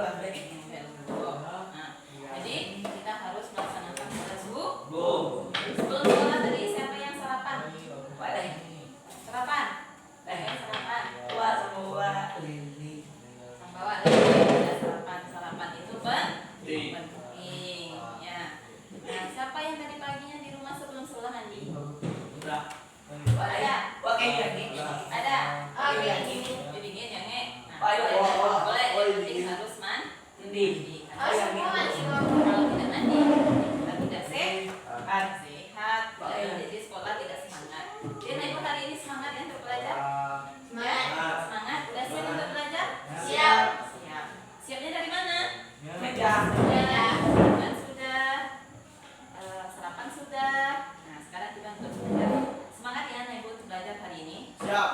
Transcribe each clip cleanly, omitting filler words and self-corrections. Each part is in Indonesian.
Nah, jadi kita harus melaksanakan sholat subuh. Sebelum sholat tadi siapa yang sarapan? Sarapan? Sarapan. Sang bawa ada sarapan itu penting ya. Nah, siapa yang tadi paginya di rumah sebelum sholat mandi? Ada. Ada. Dingin ya, Nge. Nah, boleh. Yang penting harus mandi. Kalau tidak mandi, kita tidak sehat. Jadi sekolah tidak semangat. Jadi Ibu hari ini semangat ya untuk belajar? Ya, semangat. Udah siap untuk belajar? Siap. Siapnya dari mana? Makan sudah, sarapan sudah. Nah, sekarang kita untuk belajar. Semangat ya Ibu untuk belajar hari ini? Siap.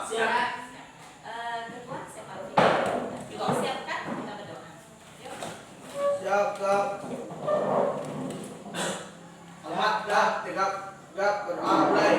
Kedua, siapa? Juga siap kan? Kita berdoa. Yuk. Siap. Selamat tegap berdoa mulai.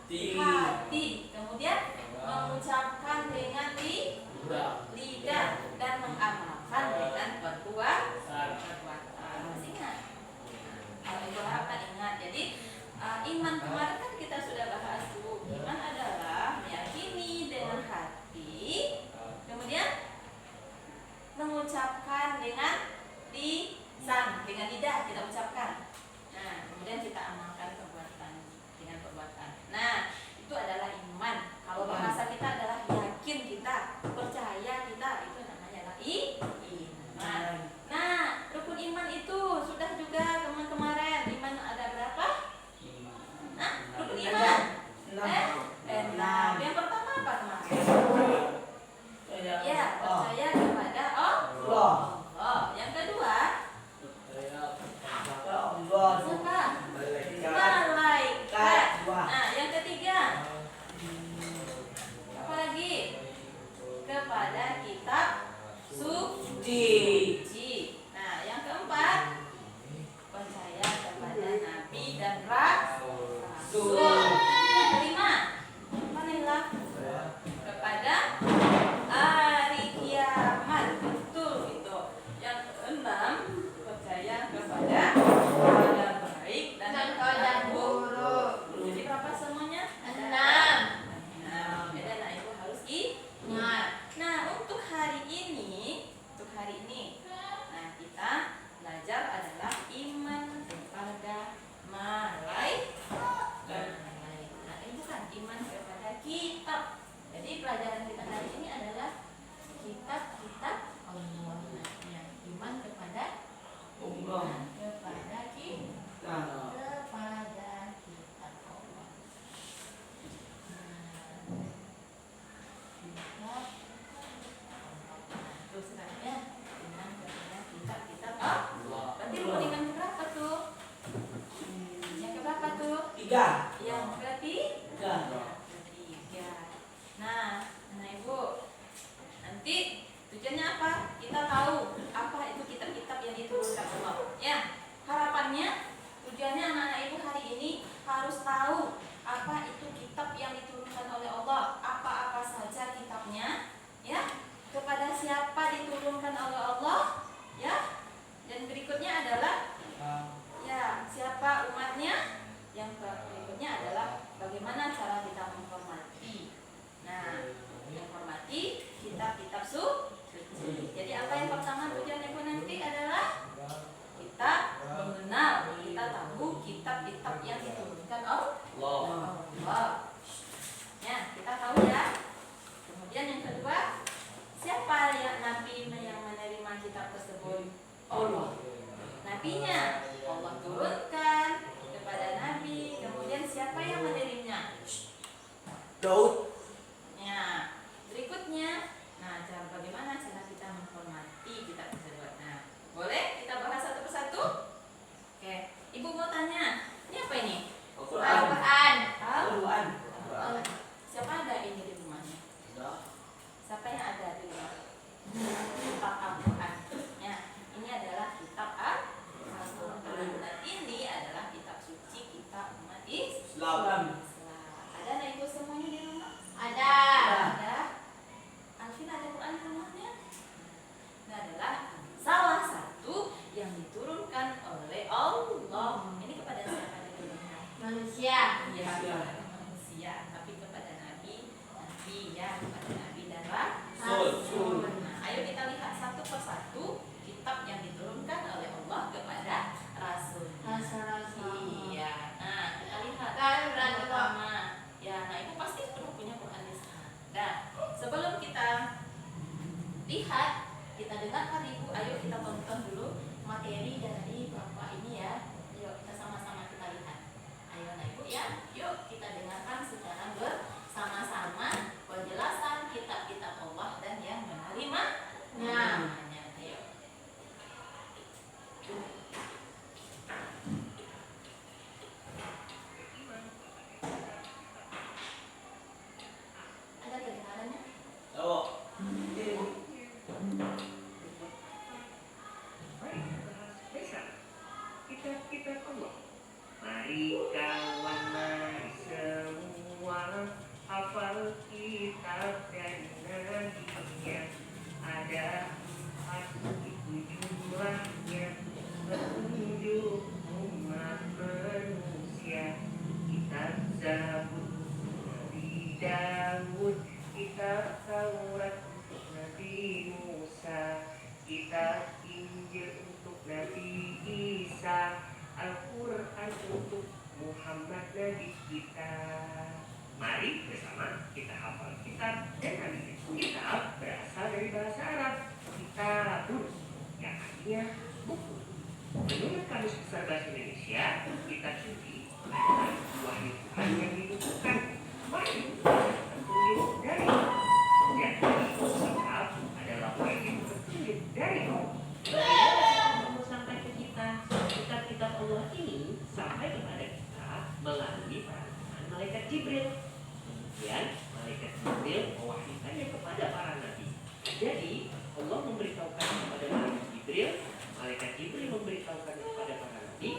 hati. Kemudian mengucapkan dengan lidah dan mengamalkan dengan perbuatan. Masih ingat? Kalau ibu harapkan ingat. Jadi iman kemarin kan kita sudah bahas tuh. Iman adalah meyakini dengan hati, kemudian mengucapkan dengan lisan, dengan lidah kita ucapkan. Nah, kemudian kita amalkan perbuatan dengan perbuatan. Nah, itu adalah iman. Kalau bahasa kita adalah yakin kita, percaya kita, itu namanya adalah iman. Nah, rukun iman itu sudah juga kemarin. Iman ada berapa? Nah, rukun iman. 6. Yang pertama apa kemarin? Ya, percaya kepada Allah. Yang kedua, siapa? Malaikat. Nah, yang ketiga, apa lagi? Kepada kitab suci. Nah, yang keempat, percaya kepada nabi dan rasul. Yang kelima, apa Nila? Kepada hari kiamat. Betul itu. Yang keenam, percaya kepada kabar baik dan kabar buruk. Jadi berapa semuanya? 6. Beda, nah ibu harus ingat. Nah, untuk hari ini, nah kita belajar adalah iman kepada malaikat. Nah, ini bukan iman kepada kitab. Jadi pelajaran kita hari ini adalah kitab-kitab Allah. Nah, iman kepada Allah. kepada kitab Allah. Kitab terus selanjutnya iman kepada kitab-kitab Allah. Berarti rukun iman berapa tuh? Yang keberapa tuh? 3. Yang ketiga. Nah, ibu, nanti tujuannya apa? Kita tahu apa itu kitab-kitab yang diturunkan Allah. Ya, harapannya, tujuannya anak-anak ibu hari ini harus tahu apa itu kitab yang diturunkan oleh Allah. Apa-apa saja kitabnya, ya, kepada siapa diturunkan oleh Allah, ya. Dan berikutnya adalah, ya, siapa umatnya. Yang berikutnya adalah bagaimana cara kita menghormati. Nah, menghormati kitab-kitab suci. Jadi apa yang pertama tujuan ibu nanti adalah kita mengenal, kita tahu kitab-kitab yang diturunkan Allah. Ya, kita tahu ya. Kemudian yang kedua, siapa yang nabi yang menerima kitab tersebut? Allah. Nabinya Allah turunkan kepada nabi. Kemudian siapa yang menerimanya? Daud. Ya, berikutnya, nah bagaimana cara kita menghormati kitab tersebut? Nah, boleh kita bahas satu persatu? Oke, ibu mau tanya, ini apa ini? Al-Quran. Siapa ada ini di rumahnya? Siapa yang ada di rumah? Kitab Al-Quran. Ya, ini adalah kitab Al-Quran. Dan ini adalah kitab suci kita umat Islam. Ada anak ibu semuanya di rumah? Ada. Alvin ada Quran di rumahnya? Ini adalah salah satu yang diturunkan oleh Allah. Ini kepada siapa diturunkan? Manusia. Iya, manusia. Tapi kepada nabi ya, kepada nabi dan rasul. Nah, ayo kita lihat satu persatu kitab yang diturunkan oleh Allah kepada rasul. Iya. Nah, kita lihat yang pertama. Ya, nah ibu pasti sudah punya Quran di sana. Nah, sebelum kita lihat, kita dengarkan ibu. Ayo kita tonton dulu materi dari bapak ini ya. Yuk kita sama-sama kita lihat. Ayo nah ibu ya. Yuk kita dengarkan secara bersama-sama penjelasan kitab-kitab Allah dan yang menerima. Nah, ayo. Ada kedengarannya? Kitab-kitab Allah. Mari kawan mari semua dan nabinya ada 4 itu jumlahnya petunjuk umat manusia. Kitab Zabur Nabi Daud, kitab Taurat untuk Nabi Musa, kitab Injil untuk Nabi Isa, Al-Quran untuk Muhammad Nabi kita. Mari bersama kita hafal kitab dan Nabi. Kitab berasal dari bahasa Arab kitabun, yang artinya buku. Menurut Kamus Besar Bahasa Indonesia, kitab suci adalah wahyu Tuhan yang dibukukan. Wahyu petunjuk dari Allah. Jadi kitab adalah wahyu petunjuk dari Allah. Bagaimana Allah sampai ke kita? Kitab-kitab Allah ini sampai kepada kita melalui perantara malaikat Jibril. Kemudian malaikat Jibril mewahyukannya kepada para nabi. Jadi Allah memberitahukan kepada malaikat Jibril memberitahukan kepada para nabi,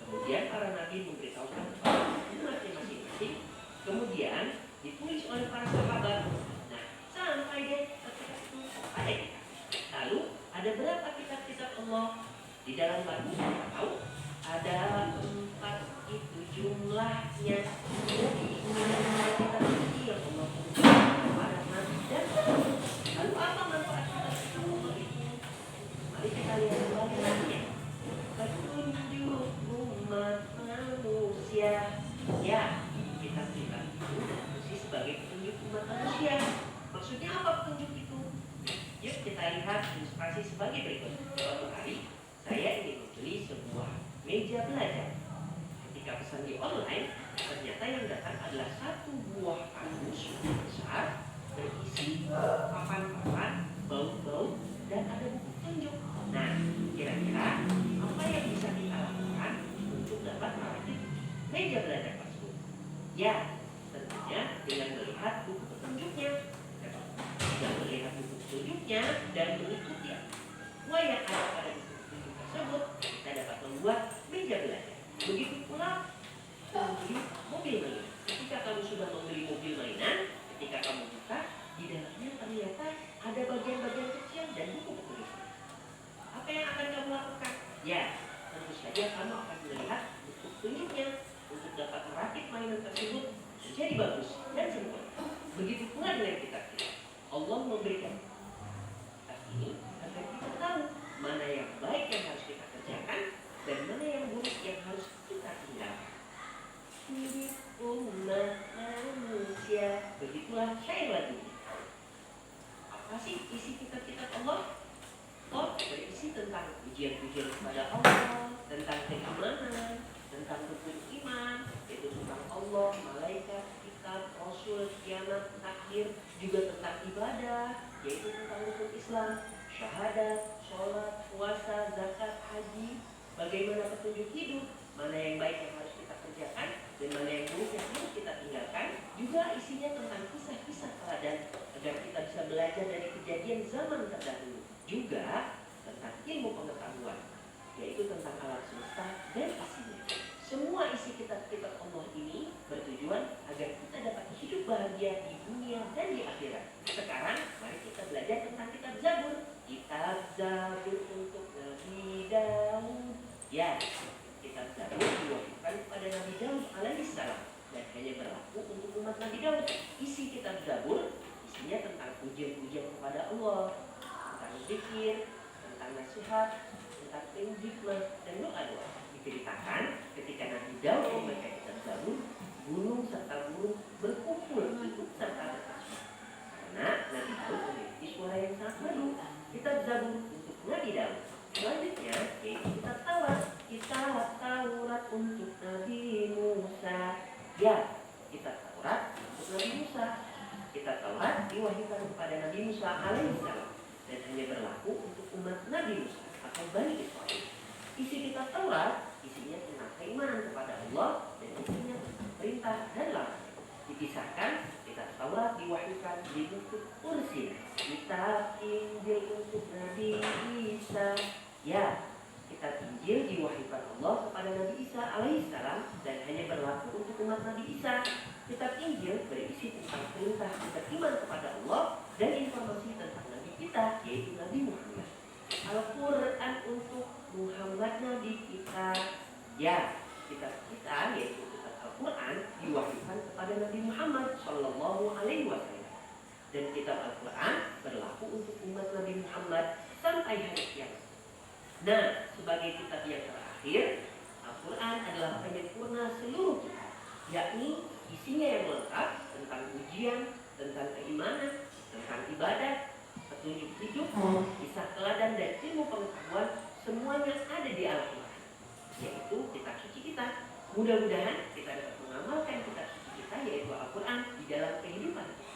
kemudian para nabi memberitahukan kepada umatnya masing-masing, kemudian ditulis oleh para sahabat. Nah, sampai deh ketika itu ada kita. Lalu ada berapa kitab-kitab Allah di dalam Bible? Tahu? Ada 4 itu jumlahnya. Jadi kitab suci yang Allah berikan kepada nabi dan rasul. Lalu apa manfaat kitab Allah itu? Mari kita lihat kembali lagi. Petunjuk umat manusia. Ya, kitab-kitab itu berfungsi sebagai petunjuk umat manusia. Maksudnya apa petunjuk itu? Yuk kita lihat ilustrasi sebagai berikut. Suatu hari saya ingin membeli sebuah meja belajar. Ketika pesan di online, ternyata yang datang adalah 1 buah kardus besar berisi papan-papan, baut-baut, dan ada buku petunjuk. Nah, kira-kira apa yang bisa kita lakukan untuk dapat merakit meja belajar tersebut? Ya, tentunya dengan melihat buku petunjuknya. Dengan melihat buku petunjuknya dan mengikuti semua yang ada pada buku petunjuk tersebut, kita dapat membuat meja belajar. Begitu pula membeli mobil mainan. Ketika kamu sudah membeli mobil mainan, ketika kamu buka, di dalamnya ternyata ada bagian-bagian kecil dan buku petunjuk. Apa yang akan kamu lakukan? Ya, tentu saja kamu akan melihat buku petunjuknya untuk dapat merakit mainan tersebut menjadi bagus dan sempurna. Begitu pula dengan kita. Allah memberikan kitab ini agar kita tahu mana yang baik yang harus kita kerjakan dan mana yang buruk yang harus kita tinggalkan. Hidup umat manusia. Begitulah syair lagu. Apa sih isi kitab-kitab Allah? Oh, berisi tentang pujian-pujian kepada Allah, tentang keimanan, tentang rukun iman, yaitu tentang Allah, malaikat, kitab, rasul, kiamat, takdir, juga tentang ibadah, yaitu tentang rukun Islam, syahadat, sholat, puasa, zakat, haji, bagaimana petunjuk hidup, mana yang baik yang harus kita kerjakan, dan mana yang buruk yang harus kita tinggalkan. Juga isinya tentang kisah-kisah teladan agar kita bisa belajar dari kejadian zaman terdahulu. Juga tentang ilmu pengetahuan, yaitu tentang alam semesta dan isinya. Semua isi kitab-kitab Allah ini bertujuan agar kita dapat hidup bahagia di dunia dan di akhirat. Sekarang mari kita belajar tentang kitab Zabur. Kitab Zabur untuk Nabi Daud. Ya, kitab Zabur diwahyukan kepada Nabi Daud alaihissalam dan hanya berlaku untuk umat Nabi Daud. Isi kitab Zabur isinya tentang pujian-pujian kepada Allah, tentang zikir, tentang nasihat, tentang hikmah dan doa-doa. Diceritakan ketika Nabi Daud membaca kitab Zabur, gunung serta burung berkumpul ikut serta bertasbih. Karena Nabi Daud memiliki suara yang sangat merdu. Kitab Zabur untuk Nabi Daud. Selanjutnya yaitu kitab Taurat. Kitab Taurat untuk Nabi Musa. Ya, kitab Taurat untuk Nabi Musa. Kitab Taurat diwahyukan kepada Nabi Musa alaihissalam dan hanya berlaku untuk umat Nabi Musa atau Bani Israel. Isi kitab Taurat isinya tentang keimanan kepada Allah dan isinya tentang perintah dan larangan. Dipisahkan, kitab Taurat diwahyukan di buku Ursil. Kitab Injil untuk Nabi Isa. Ya, kitab Injil diwahyukan Allah kepada Nabi Isa alaihissalam dan hanya berlaku untuk umat Nabi Isa. Kitab Injil berisi tentang perintah kita iman kepada Allah dan informasi tentang Nabi kita, yaitu Nabi Muhammad. Al-Quran untuk Muhammad Nabi kita. Ya, kitab kita yaitu kitab Al-Quran diwahyukan kepada Nabi Muhammad Sallallahu Alaihi Wasallam. Dan kitab Al-Quran berlaku untuk umat Nabi Muhammad sampai hari kiamat. Nah, sebagai kitab yang terakhir, Al-Quran adalah penyempurna seluruh kitab, yakni isinya yang lengkap tentang ujian, tentang keimanan, tentang ibadah, petunjuk hidup, kisah teladan dan ilmu pengetahuan, semuanya ada di Al-Quran, yaitu kitab suci kita. Mudah-mudahan kita dapat mengamalkan kitab suci kita, yaitu Al-Quran, di dalam kehidupan kita.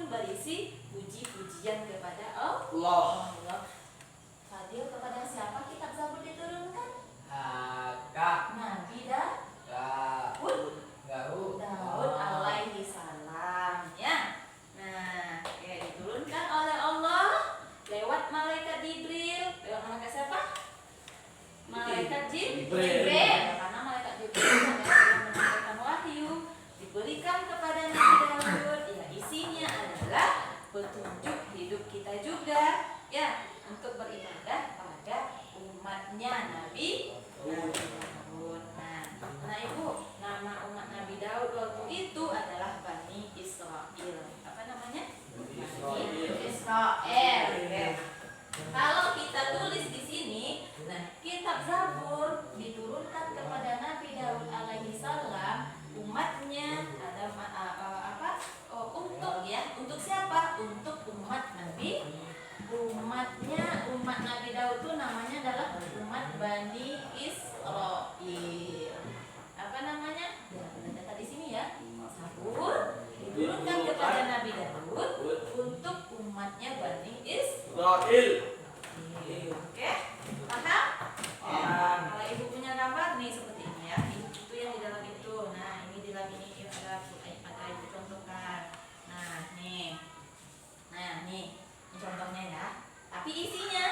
berisi puji-pujian kepada Allah. Allah. Fadil, kepada siapa kitab Zabur diturunkan? Nabi Daud alaihi salam, ya. Nah, diturunkan oleh Allah lewat malaikat Jibril. Lewat malaikat siapa? Malaikat Jibril. Karena malaikat Jibril adalah yang menyampaikan wahyu, diberikan kepada Nabi Daud. Ya, isinya adalah petunjuk hidup kita juga, ya, untuk beribadah pada umatnya Nabi Daud. Nah, Ibu, nama umat Nabi Daud waktu itu adalah Bani Israel. Apa namanya? Bani Israel. Kalau kita tulis di sini, nah, kitab Zabur diturunkan kepada Nabi Daud alaihi salam, umatnya ada untuk siapa? Untuk umat Nabi. Umat Nabi Daud itu namanya adalah umat Bani Israel. Apa namanya? Ya, ada di sini ya. Zabur diturunkan kepada Nabi Daud untuk umatnya Bani Israel. Oke, paham? Kalau Ibu punya gambar nih seperti ini ya. Itu yang di dalam itu. Nah, ini di dalam ini ada Ibu contohkan. Nah, nih ini contohnya ya. Tapi isinya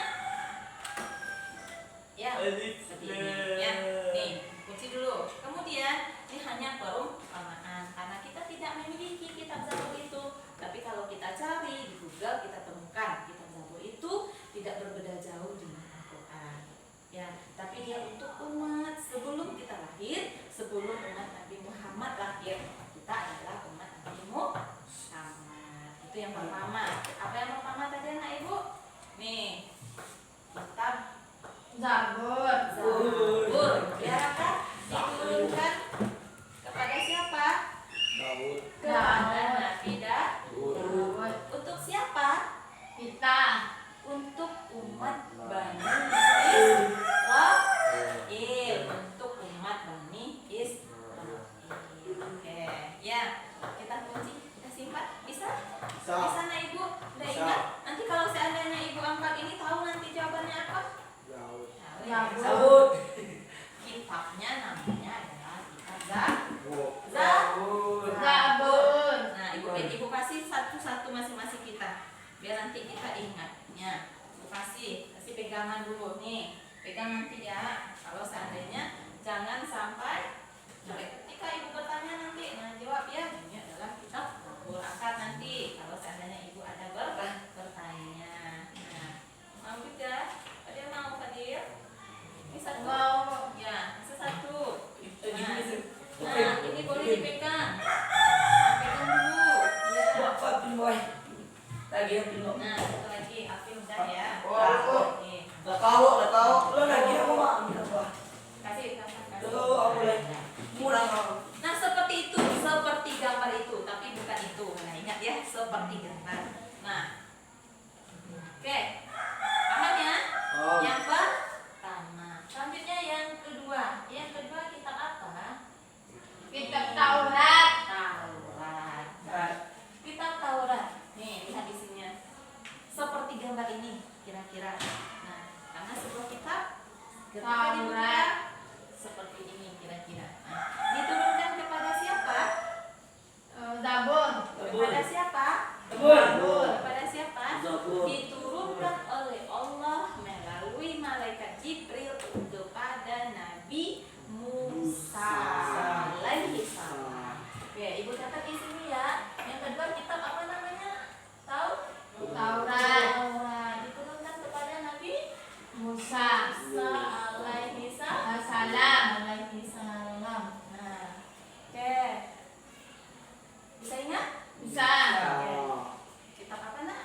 ya seperti ini ya. Nih, kunci dulu. Kemudian ini hanya perumpamaan karena kita tidak memiliki kitab Zabur itu. Tapi kalau kita cari di Google, kita temukan kitab Zabur itu tidak berbeda jauh dengan Al-Quran. Ya, tapi dia untuk umat sebelum kita lahir, sebelum umat Nabi Muhammad lahir. Kita adalah umat Nabi Muhammad. Itu yang pertama. Apa yang pertama tadi anak Ibu? Nih, kitab Zabur. Ya kan? Diturunkan kepada siapa? Daud. Kepada Nabi Daud. Untuk siapa? Kita. Untuk umat Bani Israel. Untuk umat Bani Israel. Oke, ya. Kita kunci, kita simpan. Bisa nak Ibu? Udah Bisa. ingat? Nanti kalau seandainya Ibu angkat ini, tahu nanti jawabannya apa? Daud. Kitabnya namanya adalah kitab Daud. Zabur. Nah, Ibu kasih satu-satu masing-masing kita, biar nanti kita ingatnya. Ibu kasih pegangan dulu nih, pegang nanti ya. Kalau seandainya jangan sampai ketika Ibu bertanya nanti, nah jawab ya. Ini adalah kitab Zabur. Angkat nanti kalau seandainya Ibu ada bertanya. Nah, mau juga? Ada yang mau Fadil? Ini satu. Mau. Ya, satu. Nah, ini boleh dipegang. Pegang dulu. Ya. Apa pinboy? Lagi yang pinboy. Nah, satu lagi. Afif udah ya. Nih. Dah tahu. Lo lagi apa mak? Apa? Kasih. Tuh, aku lagi. Murah kau. Nah, seperti itu, seperti gambar itu, tapi bukan itu. Nah, ingat ya, seperti gambar. Nah, oke, paham ya? Oh. Yang pertama. Selanjutnya yang kedua. Yang kedua kitab apa? Kitab Taurat. Taurat. Kitab Taurat. Nih, lihat isinya. Seperti gambar ini, kira-kira. Nah, karena sebuah kitab ketika dibuka seperti ini kira-kira. Nah, diturunkan kepada siapa? Zabur. Kepada siapa? Zabur. Kepada siapa? Zabur. Diturunkan oleh Allah melalui malaikat Jibril kepada Nabi Musa alaihi salam. Oke, Ibu catat di sini ya. Yang kedua kitab apa namanya? Tahu? Taurat. Diturunkan kepada Nabi Musa. alaihi Salam. alaihi salam. Nah, oke. Bisa ingat? Bisa. Kitab apa nak?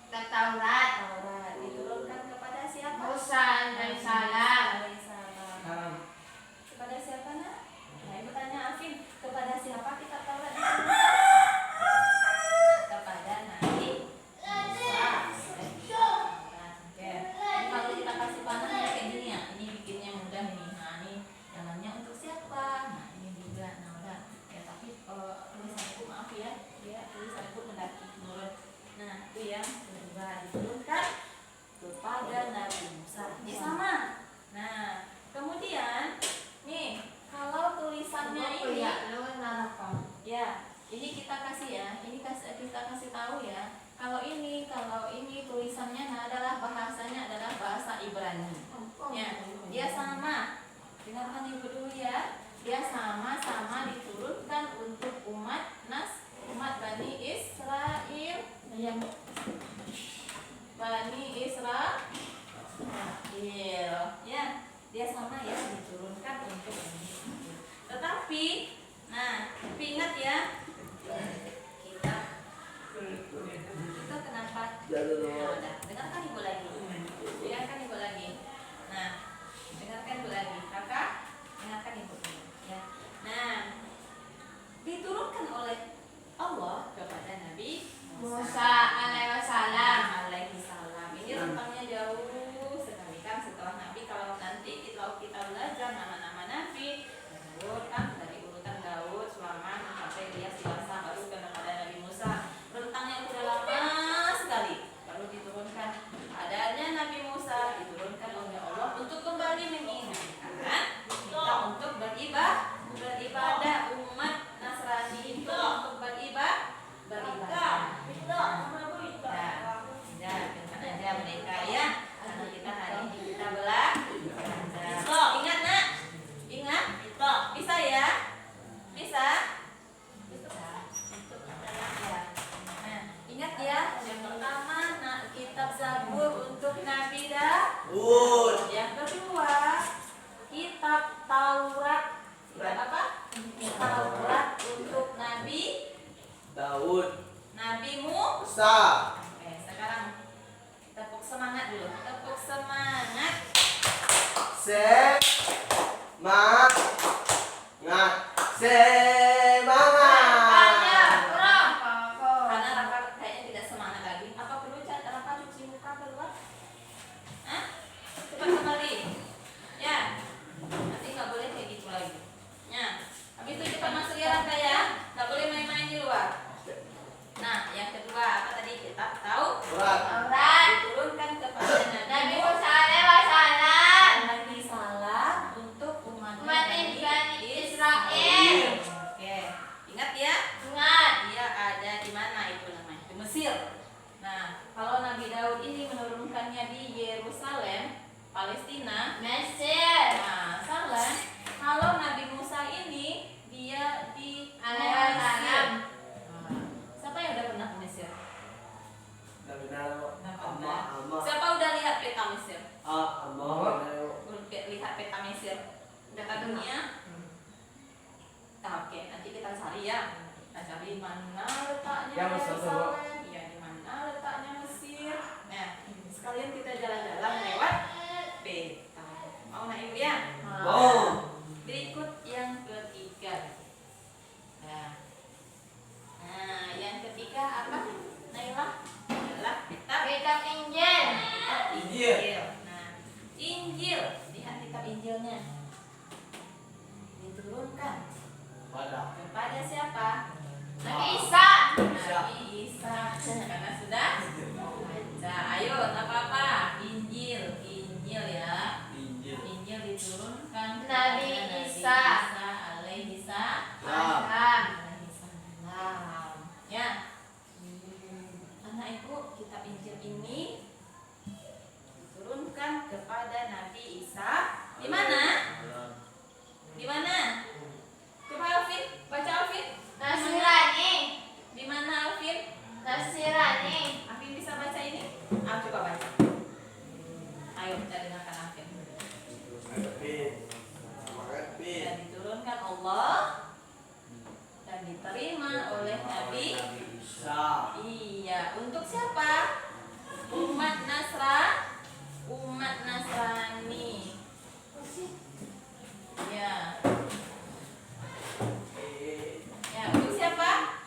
Kitab Taurat. Taurat. Diturunkan kepada siapa? Musa alaihissalam. Alaihissalam. Kepada siapa nak? Nah, Ibu tanya Afin, kepada siapa kitab Taurat diturunkan? Kepada Nabi Musa. Oke. Ini kalau kita kasih panah kayak gini ya, ini bikinnya mudah nih. Nah, ini jalannya untuk siapa? Nah, ini juga. Nah, udah. Ya, tapi tulisan itu maaf ya. Ya, tulis Bani. Ya, dia sama. Dengarkan ibu dulu ya. Dia sama-sama diturunkan untuk umat Bani Israel. Bani Israel. Ya, dia sama ya diturunkan untuk Bani Israel. Tetapi, ingat ya, kita kenapa? Dengarkan ibu lagi. Dengarkan ibu lagi. Kakak, dengarkan ibu. Ya. Diturunkan oleh Allah kepada Nabi Musa alaihissalam. Ini rentangnya jauh sekali kan setelah Nabi. Kalau nanti kita belajar nama-nama Nabi, Daud kan dari urutan Daud, Sulaiman sampai Ilyas, Yasa, baru kepada Nabi Musa. Rentangnya sudah lama sekali baru diturunkan. Adanya Nabi Musa diturunkan oleh Allah untuk kembali mengingatkan kita untuk beribadah. Umat Nasrani itu untuk beribadah. Dengarkan aja mereka ya. Karena kita hari ini kita belajar. Ingat nak? Ingat? Bisa ya? Bisa? Ingat ya. Yang pertama kitab Zabur untuk Nabi Daud. Yang kedua kitab Taurat. Kitab apa? Taurat untuk Nabi Daud. Nabi Musa. Oke, sekarang tepuk semangat dulu. Tepuk semangat. Semangat. Karena Rafa kayaknya tidak semangat lagi. Apa perlu Rafa cuci muka keluar? Hah? Cepat kembali. Ya. Nanti nggak boleh kayak gitu lagi. Ya. Habis itu cepat masuk ya Rafa ya. Nggak boleh main-main di luar. Nah, yang kedua apa tadi kita tahu? Diturunkan kepada Nabi Musa Nabi salam untuk umat Bani Israel. Oke, ingat ya? Dia ada di mana itu namanya? Di Mesir. Nah, kalau Nabi Daud ini menurunkannya di Yerusalem, Palestina. Nah, salah. Kalau Nabi Musa ini dia di Mesir. Siapa yang udah pernah ke Mesir? Siapa udah lihat peta Mesir? Lihat peta Mesir. Peta dunia. Oke, nanti kita cari ya. Kita cari mana letaknya Yerusalem. Iya, di mana letaknya Mesir. Nah, sekalian kita jalan-jalan lewat peta. Mau naik ya? Berikut yang ketiga. Nah, yang ketiga apa? Naila? Adalah kitab Injil. Nah, Injil. Lihat kitab Injilnya. Diturunkan kepada siapa? Nabi Isa. Nabi Isa. Karena sudah baca. Ayo, tak apa-apa. Injil ya. Injil diturunkan Nabi kepada Isa. alaihissalam. Ya. Anak ibu, kitab Injil ini diturunkan kepada Nabi Isa. Di mana? Di mana? Coba Alvin, baca Alvin. Nasirani. Di mana Alvin? Nasirani. Alvin bisa baca ini? Coba baca. Ayo kita dengarkan Alvin. Dan diturunkan Allah dan diterima oleh Nabi. Iya, untuk siapa? Umat Nasrani. Ya. Ya, untuk siapa?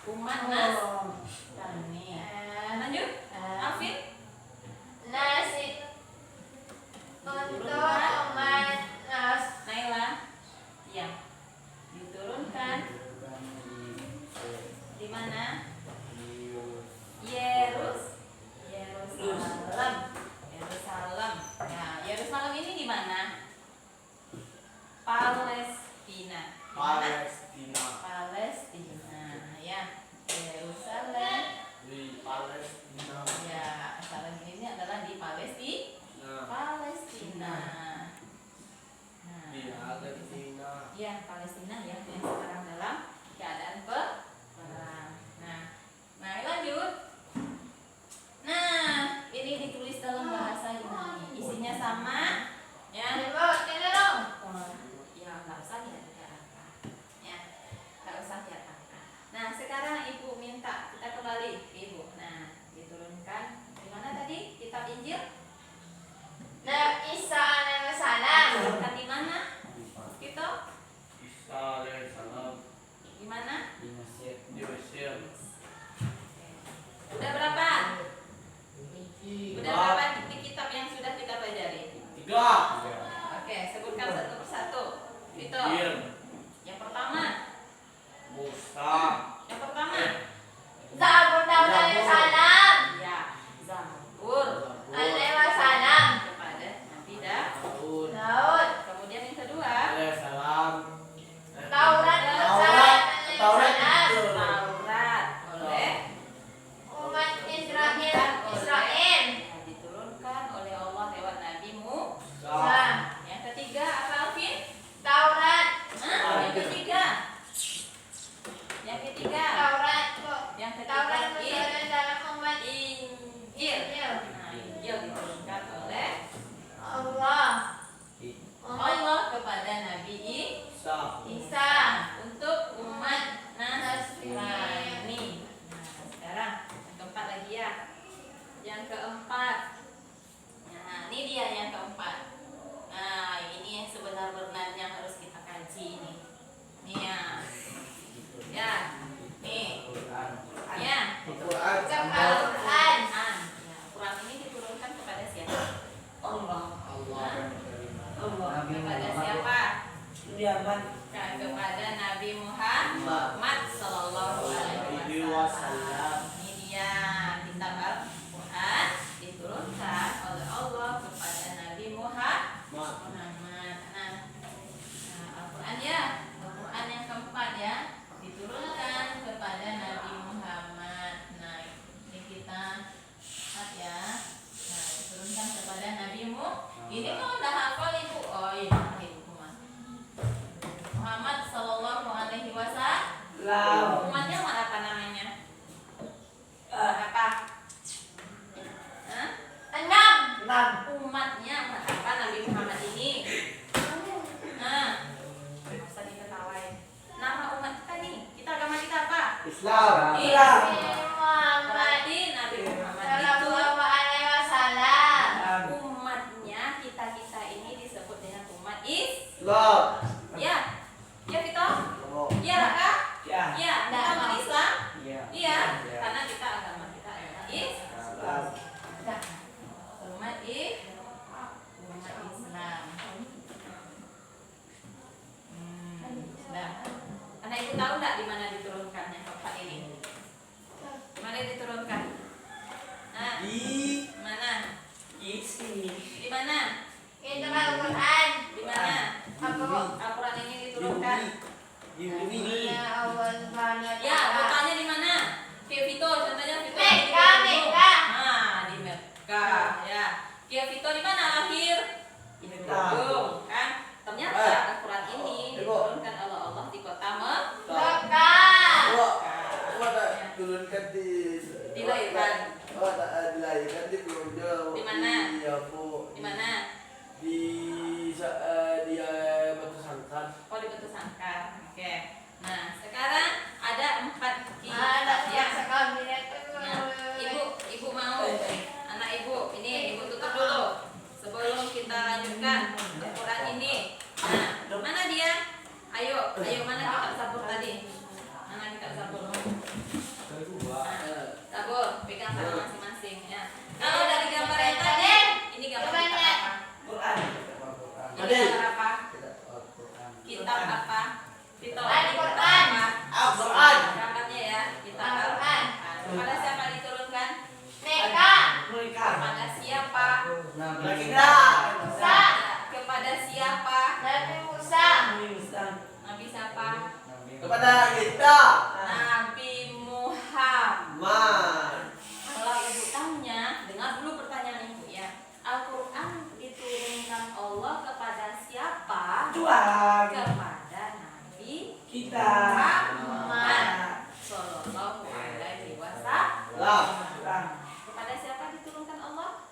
Umat Nasrani. Lanjut. Alvin. Nasi. Untuk umat Naila. Ya. Diturunkan di mana? Yerusalem. Ya, Yerusalem ini di mana? Palestina. Ya. Yerusalem. Ya, Yerusalem ini adalah di Palestina. Di Mana? sini. Di mana? Itu Al-Quran. Di mana? Apa bu? Al-Quran ini diturunkan. Di bumi. Ya Allah Subhanahu wa Ya, ta'ala. kotanya di mana? Kayak Vito, contohnya Vito. Mekah, Mekah. Nah, di Mekah, ya. Kayak Vito di mana lahir? Di Mekah. Tuh, kan? Ternyata Al-Quran ini diturunkan oleh Allah di kota Mekah. Wah, tak turunkan di Dilahirkan. Oh, tak dilahirkan di Pulau Jawa. Di mana? Di apa? Di mana? Di Batu Sangkar. Oh, di Batu Sangkar. Oke. Nah, sekarang ada 4 Ada kitab ya. sekali itu. Nah, ibu mau, anak ibu, ini ibu tutup dulu sebelum kita lanjutkan Al-Quran ini. Nah, mana dia? Ayo mana kitab Zabur tadi? Mana kitab Zabur? Nah, Zabur, pegang tangan masing-masing ya. Kalau dari gambar yang tadi, ini gambar kitab apa? Ini gambar apa? Kitab apa? Vito, Al-Quran. Al-Quran. gambarnya ya, kitab Al-Quran. Kepada siapa diturunkan? Mekah. Kepada siapa? Kita. Musa. Kepada siapa? Nabi Musa. Nabi siapa? Kepada kita. Nabi Muhammad. Man. Kalau ibu tanya, dengar dulu pertanyaan ibu ya. Al-Quran diturunkan Allah kepada siapa? Kepada Nabi Muhammad Sallallahu Alaihi Wasallam. Lah. Kepada siapa diturunkan Allah?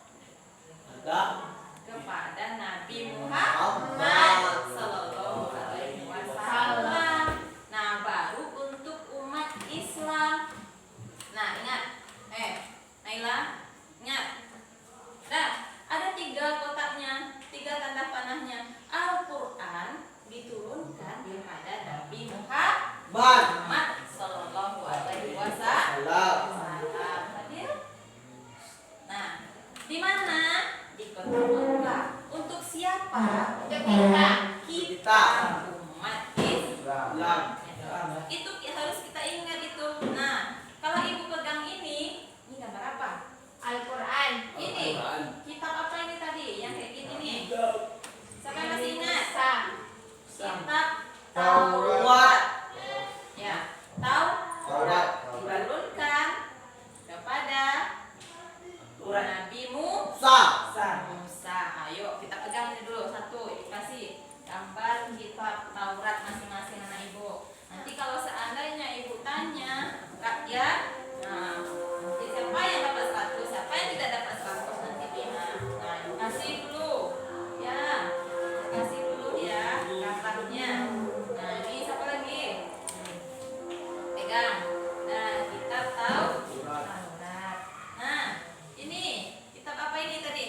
Ada. Kepada Nabi Muhammad Sallallahu Alaihi Wasallam. Nah, baru untuk umat Islam. Nah, ingat, Naila, ingat. Nah, ada 3 kotaknya, 3 tanda panahnya. Al-Quran diturunkan kepada Nabi Muhammad Sallallahu Alaihi Wasallam. Hadir? Nah, di mana? Di kota Mekah. Untuk siapa? Untuk kita. Kita umat Islam. Lah. Itu harus kita ingat itu. Nah, kalau ibu pegang ini gambar apa? Al-Quran. Ini kitab apa ini tadi? Yang kayak gini nih. Siapa yang masih ingat? Musa. Kitab Taurat. Taurat. Ya, Taurat. diturunkan kepada Nabi Musa. Musa. Ayo kita pegang ini dulu satu. Ibu kasih gambar kitab Taurat masing-masing anak ibu. Nanti kalau seandainya ibu tanya rakyat, nah nanti siapa yang dapat 100, siapa yang tidak dapat 100 nanti lihat. Nah, ibu kasih dulu. Ya, kasih dulu ya gambarnya. Nah, ini siapa lagi? Pegang. Nah, kitab Taurat. Nah, ini kitab apa ini tadi?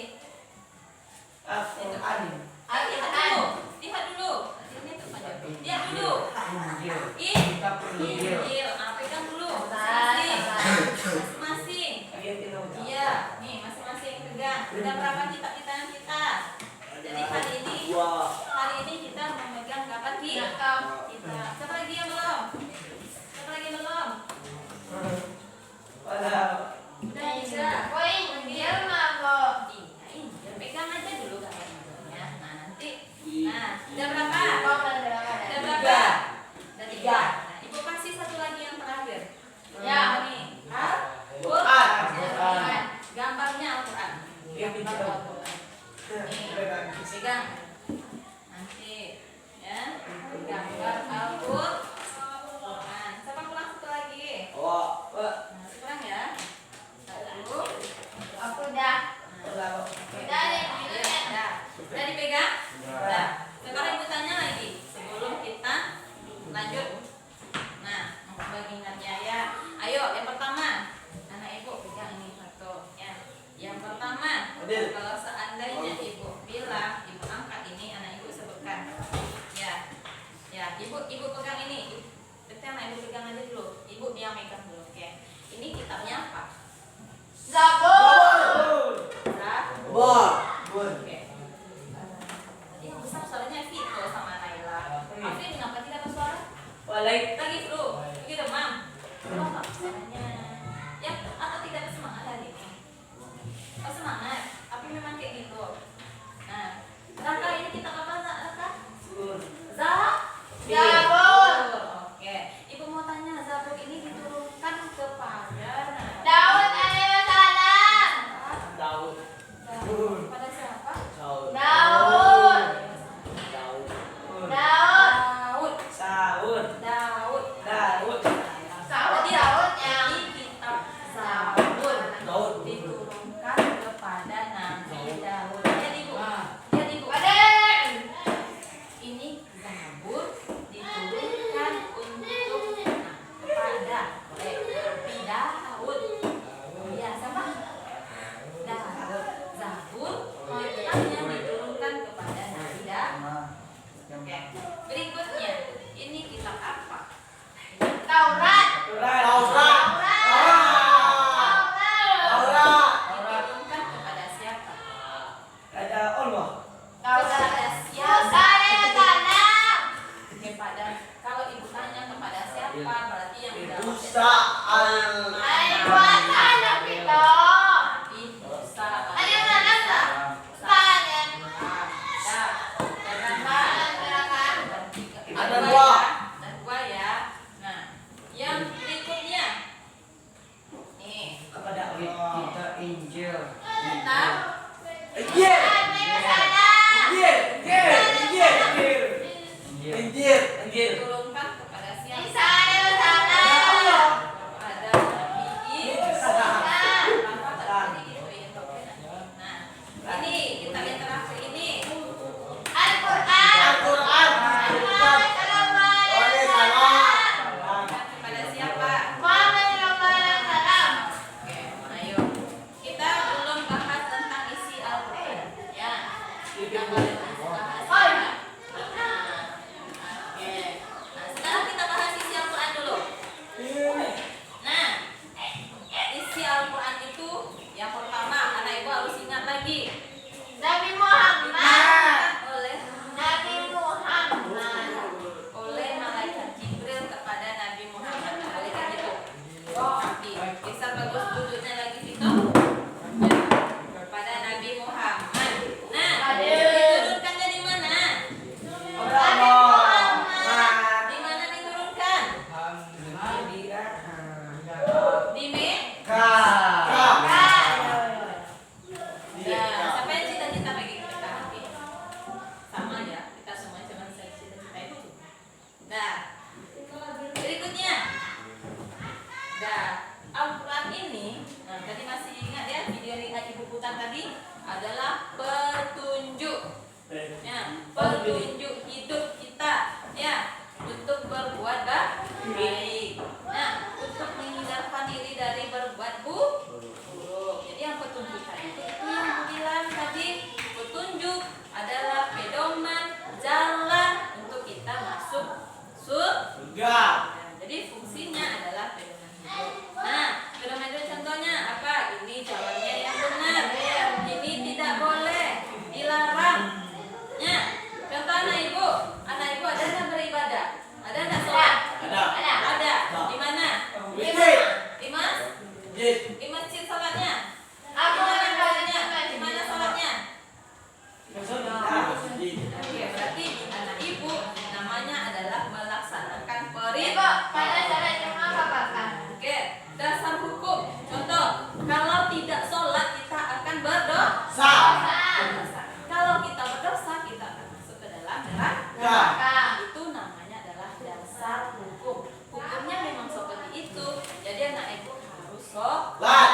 Lihat dulu. Ini tempatnya. Lihat dulu. Injil. Pegang dulu. Masing-masing. Iya, nih masing-masing pegang. Ada berapa kitab kita? Jadi hari ini kita memegang gambar kitab. Siapa lagi yang belum? Udah bisa. Oh, Injil mah bu. Iya, pegang aja dulu gambar-gambarnya. Nah, nanti. Nah, udah berapa? Oh, bener. Udah berapa? Udah 3. Nah, ibu kasih satu lagi yang terakhir. Ya. Nih, Angel. Tentang Injil. Ada salah. Injil. diturunkan kepada siapa? Isa ada salah. Kepada Nabi Isa. Kenapa tadi gitu ya? Nah, ini kita lihat terakhir ini. Al-Quran. Al-Quran. Oleh salah. Kepada siapa? Muhammad SAW. Oke, ayo. Kita belum bahas tentang isi Al-Quran. Ya. Kita bahas Oke. Nah, sekarang kita bahas isi Al-Quran dulu. Nah, isi Al-Quran itu yang pertama, anak ibu harus ingat lagi. Nabi Muhammad. Oleh Nabi Muhammad. oleh malaikat Jibril kepada Nabi Muhammad. Malaikat itu. Nanti bisa bagus wujudnya lagi situ. Ya, kepada Nabi Muhammad. Nah, diturunkannya di mana? Nabi Muhammad. Di mana diturunkan? Di Ka. Ya, siapa yang cita-cita bagi kita nanti? Sama ya, kita semua cuma cita-cita itu. Nah, berikutnya. Nah, Al-Quran ini, nah tadi masih ingat ya video Ibu Putan tadi adalah petunjuk. Ya, petunjuk hidup kita ya untuk berbuat baik. Nah, untuk menghindarkan diri dari berbuat buruk. Jadi yang petunjuk tadi itu yang bilang tadi petunjuk adalah pedoman jalan untuk kita masuk surga. Jadi fungsinya adalah pedoman hidup. Nah, pedoman hidup contohnya apa? Ini jalannya yang benar. Ini tidak boleh, dilarang. Ya, contoh anak ibu ada nggak beribadah? Ada nggak sholat? Ada. Di mana? Di masjid sholatnya. Aku Di mana sholatnya? Oke, berarti anak ibu namanya adalah melaksanakan Ibu, perintah. pada salat Jumat apakah? Oke, dasar hukum. Contoh, kalau tidak sholat kita akan berdosa. Kalau kita berdosa kita akan masuk ke dalam neraka. Itu namanya adalah dasar hukum. Hukumnya memang seperti itu. Jadi anak ibu harus sholat.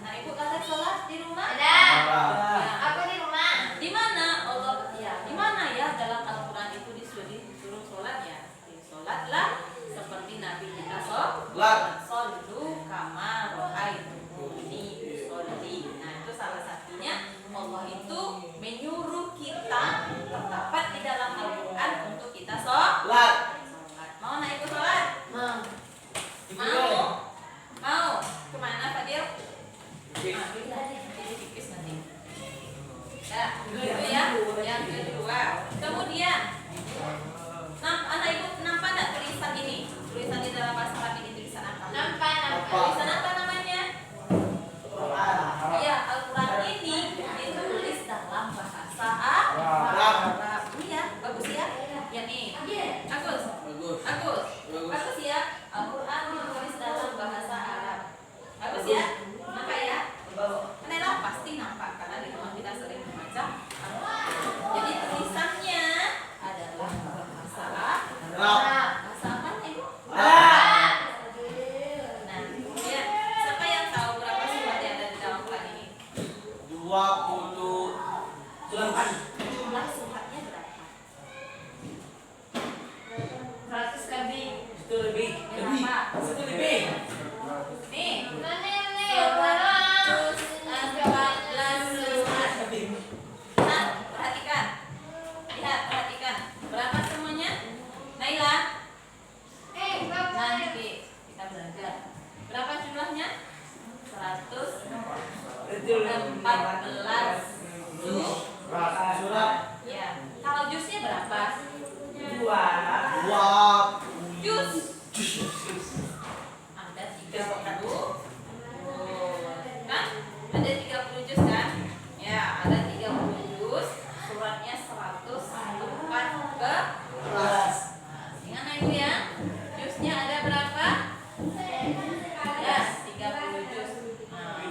Anak ibu kalian sholat di rumah? Ada. Ya. Aku di rumah. Di mana Allah ya? Di mana ya dalam Al-Qur'an itu disuruh sholat ya? Sholatlah seperti Nabi kita sholat. Shollu kama ro'aitumuni usolli. Nah, itu salah satunya Allah itu menyuruh kita terdapat di dalam Al-Qur'an untuk kita sholat. Mau naik ikut sholat? Mau? Kemana Fadil? Jadi tipis nanti. Nah, itu ya. Yang kedua. Kemudian, anak ibu nampak nggak tulisan ini? Tulisan di dalam bahasa Arab ini tulisan apa? Nampak. Tulisan apa namanya? Ya, Al-Quran ini ditulis dalam bahasa Arab. Iya, bagus ya. Ya nih. Bagus ya. Al-Quran ditulis dalam bahasa Arab. Bagus ya. Nampak ya? Karena pasti nampak karena di rumah kita sering membaca Al-Quran. Jadi tulisannya adalah bahasa Arab. Bahasa apa nih? Nah, kemudian siapa yang tahu berapa surat yang ada di dalam Quran ini? 20. Jumlah suratnya berapa? 100 lebih. Berapa? Nih, Nenek, 114 surat. Nah, perhatikan. Perhatikan. Berapa semuanya? Naila, nanti kita belajar. Berapa jumlahnya? 114 Surat. Ya. Kalau jusnya berapa? 2. Jus. Ada 30. Kan? Ada 30 jus kan? Ya, ada 30 jus. Suratnya 114. Ingat ibu ya? Jusnya ada berapa? Ya, 30 jus. Nah,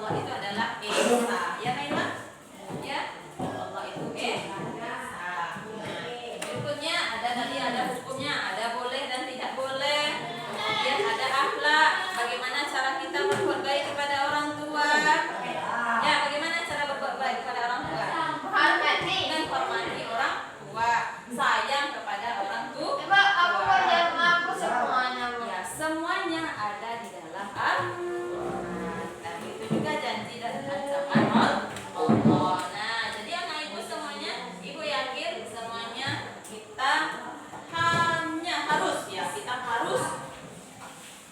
Allah itu adalah Esa. Ya Naila? Ya. Allah itu Esa. Nah, berikutnya ada hukumnya, ada boleh dan tidak boleh. Kemudian ada akhlak. Bagaimana cara kita berbuat baik kepada orang tua? Ya, bagaimana cara berbuat baik kepada orang tua? Dengan hormati orang tua, sayang kepada orang tua. Coba aku udah ngaku semuanya. Ya, semuanya ada di dalam Al-Quran. Dan itu juga janji dan ancaman Allah. Nah, jadi anak ibu semuanya, ibu yakin semuanya kita harus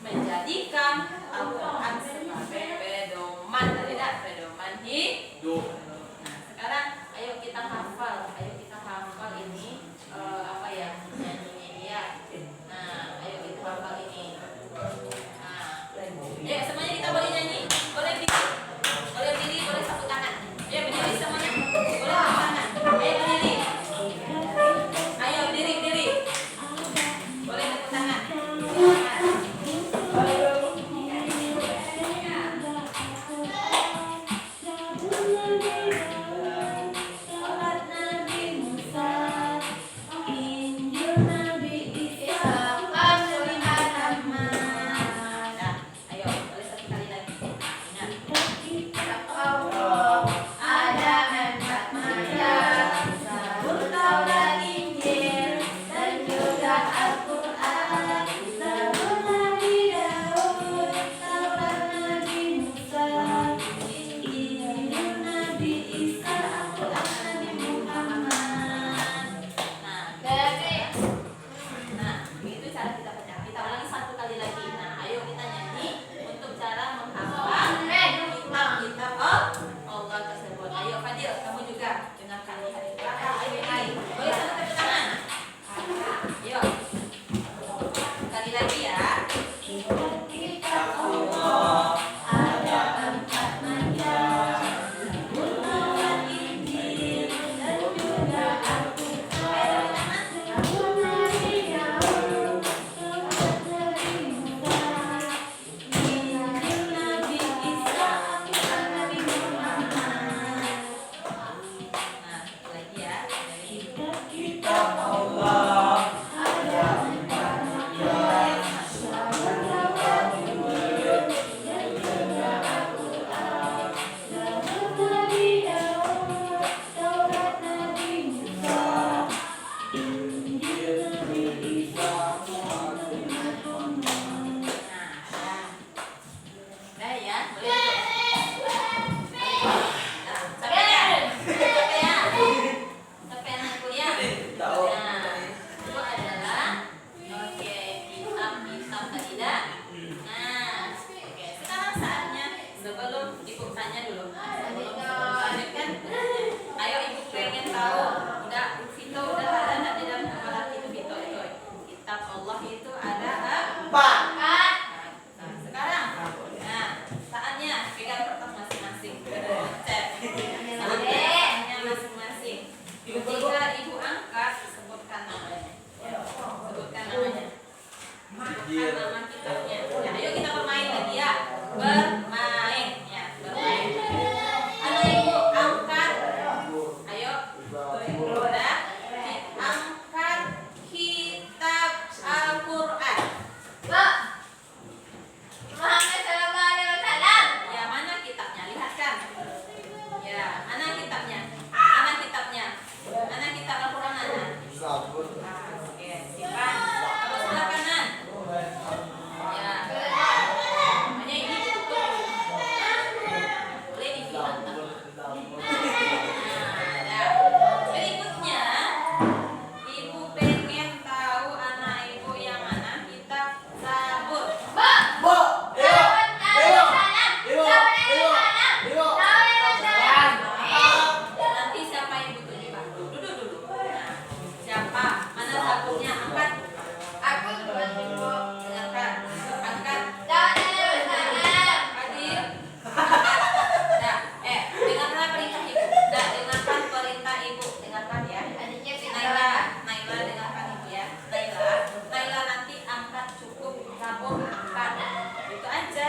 menjadikan Al-Quran sebagai pedoman, tidak pedoman hidup. Nah, sekarang ayo kita hafal ini nyanyinya ya. Nah, ayo kita hafal ini. Nah, semuanya kita boleh nyanyi, boleh berdiri, boleh sapu tangan. Ayo berdiri semuanya, boleh sapu tangan. Ayo berdiri, berdiri, boleh sapu tangan. Naila,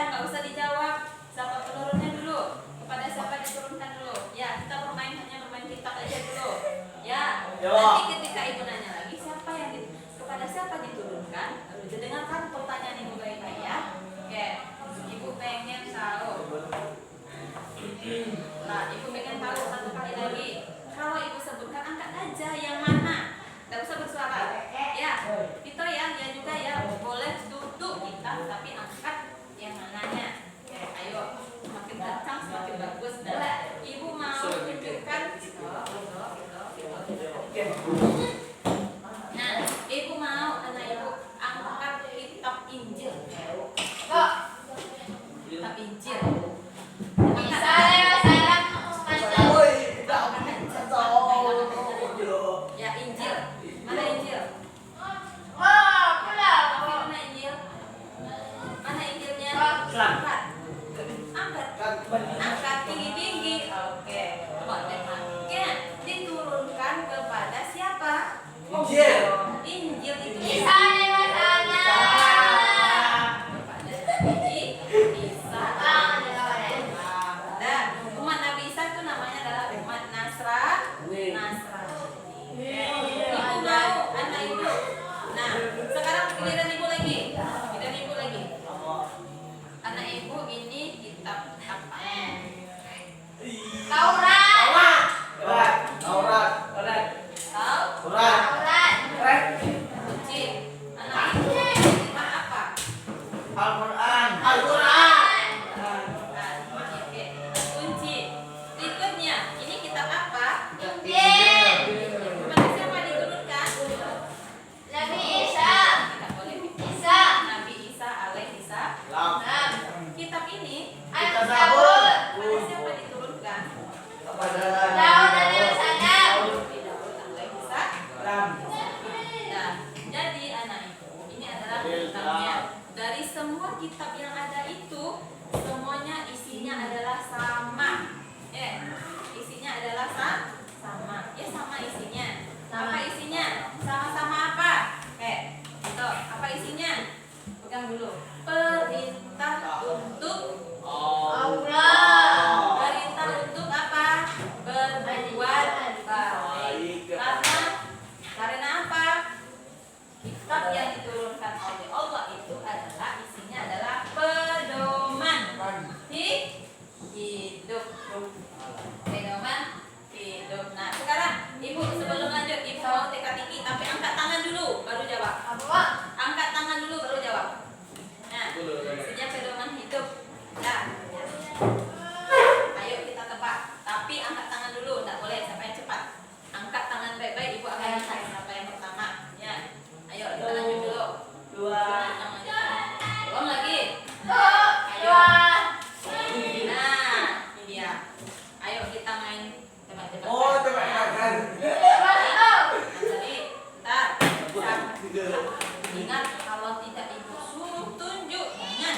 nggak usah dijawab. Siapa penurunnya dulu? Nanti ketika ibu nanya lagi kepada siapa diturunkan, dengarkan pertanyaan ibu baik-baik ya. Oke, ibu pengen tahu. Nah, ibu pengen tahu satu kali lagi. Kalau ibu sebutkan angkat aja yang mana. Tidak usah bersuara. Ya, itu ya juga ya. Boleh duduk kita, tapi angkat yang mananya. Oke, ayo. Semakin kencang semakin bagus. Dan ibu mau tunjukkan. Nah, ibu mau anak ibu angkat kitab Injil. Kok Kitab Injil. bisa lewat salam masuk? Woi, tidak tahu. Ya, Injil. Mana Injil? Oh, pulang. Tapi mana Injil? Mana Injilnya? Selang. Angkat tinggi-tinggi. Oke. Coba lihat. Oke, diturunkan kepada siapa? Injil. Injil itu Bisa lewat sana. kepada Nabi Isa. Dan umat Nabi Isa itu namanya adalah umat Nasrani. Ibu mau anak ibu. Nah, sekarang giliran ibu lagi. Anak ibu ini kitab apa? Taurat. Taurat. Tahu? Taurat. Kunci. Anak ibu kitab apa? Al-Quran. Oke. Kunci. Berikutnya, ini kitab apa? Injil. Kepada siapa diturunkan? Nabi Isa. Tidak boleh. Isa. Nabi Isa alaihi salam. Nam. Kitab ini Kita Zabur. sabun. kepada siapa diturunkan? Kepada Daud alaihi salam. Nabi Daud alaihi salam. Nah, jadi anak ibu, ini adalah kitabnya. Dari semua kitab yang ada itu, semuanya isinya adalah sama. Isinya adalah sama. Ya, sama isinya. Apa isinya? Sama-sama apa? Itu. Apa isinya? Pegang dulu. Perintah untuk Allah. Perintah untuk apa? Berbuat baik. Karena apa? Kitab yang diturunkan oleh Allah itu adalah isinya adalah pedoman hidup. Pedoman hidup. Nah, sekarang ibu sebelum lanjut, ibu mau teka-teki, tapi angkat tangan dulu baru jawab. Apa? Angkat tangan dulu baru jawab. Nah, isinya pedoman hidup. Nah, ayo kita tebak. Tapi angkat tangan dulu, tidak boleh sampai cepat. Angkat tangan baik-baik, ibu akan lihat siapa yang pertama. Ya, ayo kita lanjut dulu. Belum lagi. Ayo. Nah, ini dia. Ayo kita main tebak-tebakan. Oh, tebakan. Jadi, ntar. Ingat kalau tidak ibu suruh tunjuk, jangan.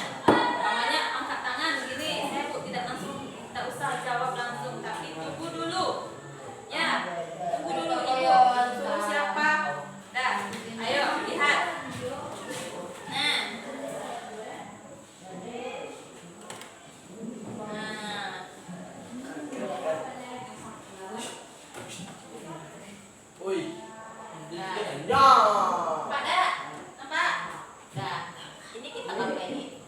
Namanya angkat tangan begini. Saya bu tidak usah jawab langsung, tapi tunggu dulu. Ya, tunggu dulu ibu. Suruh siapa? Dah, ayo lihat. Nah. Woi. Nah. Ya. Nampak? Nah, ini kita apa ini?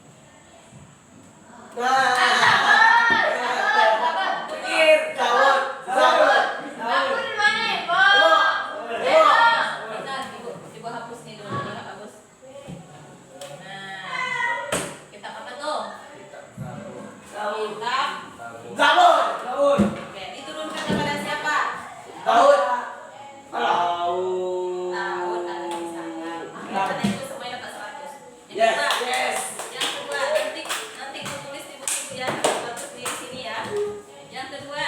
Pikir, Daud. Aku di mana, Ibu? Bentar, ibu hapus nih dulu, ini nggak bagus. Nah, kita apa tuh? Kita. Daud. Oke, diturunkan kepada siapa? Daud. Daud alaihi salam. Karena itu semuanya dapat 100. Yang kedua, nanti aku tulis di buku ya, bagus di sini ya. Yang kedua.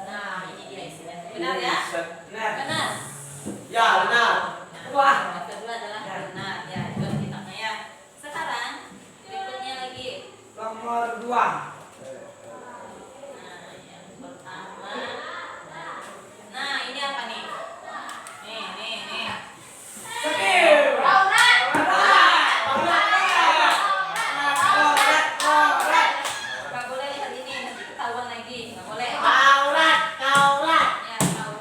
Nah, ini dia isinya. Benar ya? Benar. Ya, benar. Wah. Yang kedua adalah benar ya, itu kitabnya ya. Sekarang berikutnya lagi. Nomor 2. Nah, yang pertama. Nah, ini apa nih? Nih. Skip. Taurat. Nggak boleh lihat ini, nanti ketahuan lagi. Nggak boleh. Taurat. Ya, tahu.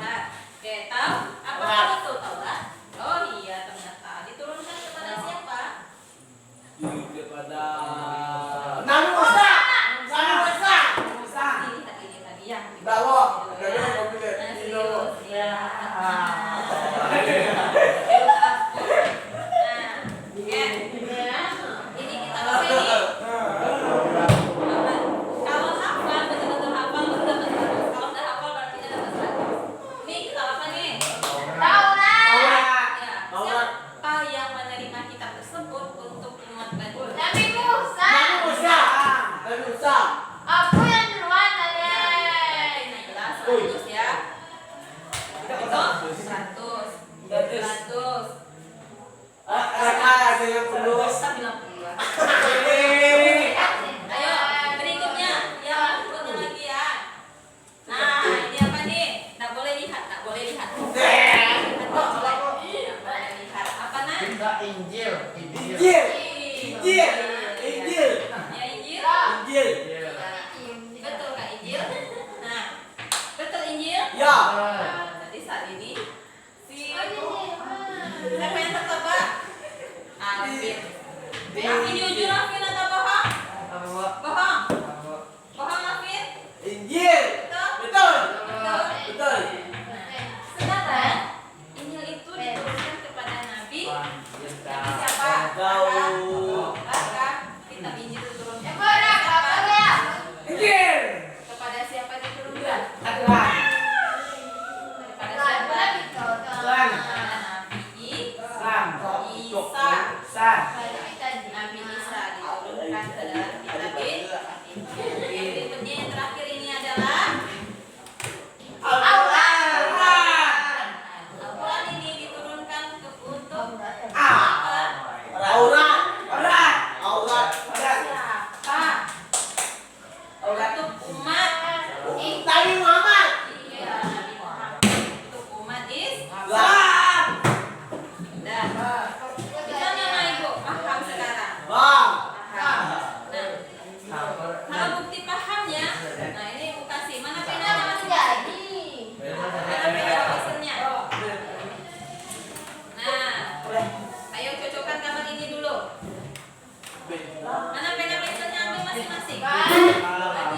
masing-masing.